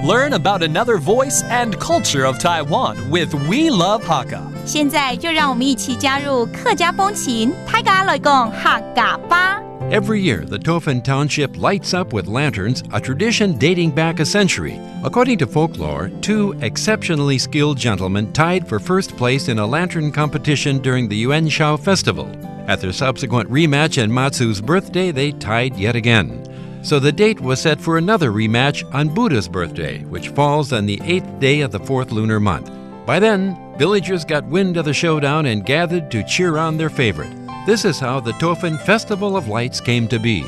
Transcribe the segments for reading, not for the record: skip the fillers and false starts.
Learn about another voice and culture of Taiwan with We Love Hakka. 现在就让我们一起加入客家风情，大家来讲客家吧。Every year, the Tofan Township lights up with lanterns, a tradition dating back a century. According to folklore, two exceptionally skilled gentlemen tied for first place in a lantern competition during the Yuan Shao Festival. At their subsequent rematch on Matsu's birthday, they tied yet again. So the date was set for another rematch on Buddha's birthday, which falls on the 8th day of the 4th lunar month. By then, villagers got wind of the showdown and gathered to cheer on their favorite. This is how the Tofan Festival of Lights came to be.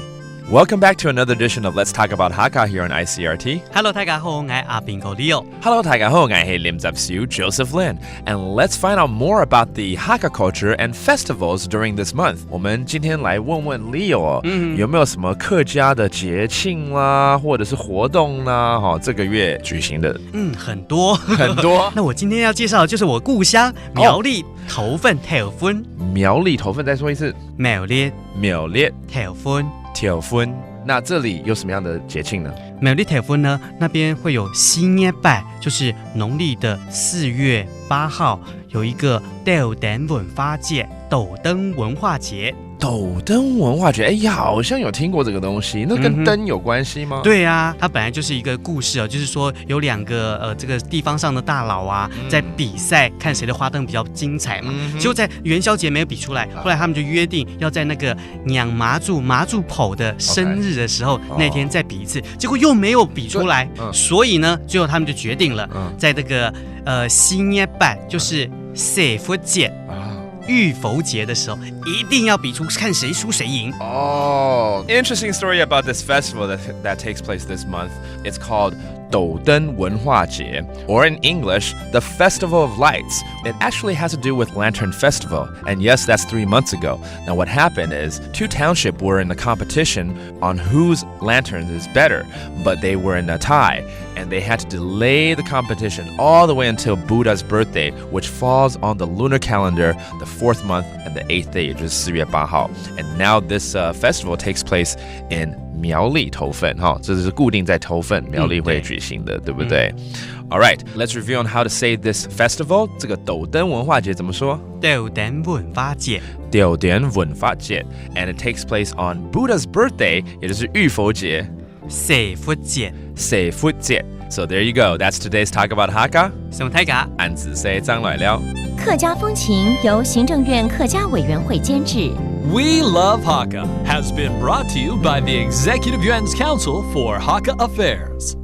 Welcome back to another edition of Let's Talk About Hakka here on Icrt. Hello， 大家好，我係阿邊個 Leo。Hello， 大家好，我係廉習小 Joseph Lin. And let's find out more about the Hakka culture and festivals during this month. 我們今天來問問 Leo，有沒有什麼客家的節慶啦，或者是活動啦，這個月舉行的？很多很多。那我今天要介紹的就是我故鄉苗栗頭份頭份。苗栗頭份，再說一次。苗栗頭份。挑婚，那这里有什么样的节庆呢？苗栗挑婚呢，那边会有新年拜，就是农历的4月8号，有一个斗灯文化节。斗灯文化节，斗灯文化节，哎呀，好像有听过这个东西，那跟灯有关系吗？对啊，它本来就是一个故事哦，就是说有两个这个地方上的大佬啊，在比赛看谁的花灯比较精彩嘛。结果在元宵节没有比出来，后来他们就约定要在那个娘麻祖婆的生日的时候，那天再比一次，结果又没有比出来，所以呢，最后他们就决定了，在这个新年拜，就是社福节。浴佛节的时候，一定要比出看谁输谁赢。Interesting story about this festival that takes place this month. It's called 斗灯文化节, or in English, the Festival of Lights. It actually has to do with Lantern Festival, and yes, that's 3 months ago. Now, what happened is 2 townships were in a competition on whose lantern is better, but they were in a tie, and they had to delay the competition all the way until Buddha's birthday, which falls on the lunar calendar, the 4th month and the 8th day, 就是4月8号. And now this festival takes place in 苗栗头份，这是固定在头份苗栗会举行的，对不对？All right, let's review on how to say this festival. 这个斗灯文化节怎么说？斗灯文化节。斗灯文化节 ，and it takes place on Buddha's birthday， 也就是浴佛节。社福节。社福节。So there you go. That's today's Talk About Hakka. 什么大家？按子say张来了。客家风情由行政院客家委员会监制。We Love Hakka has been brought to you by the Executive Yuan's Council for Hakka Affairs.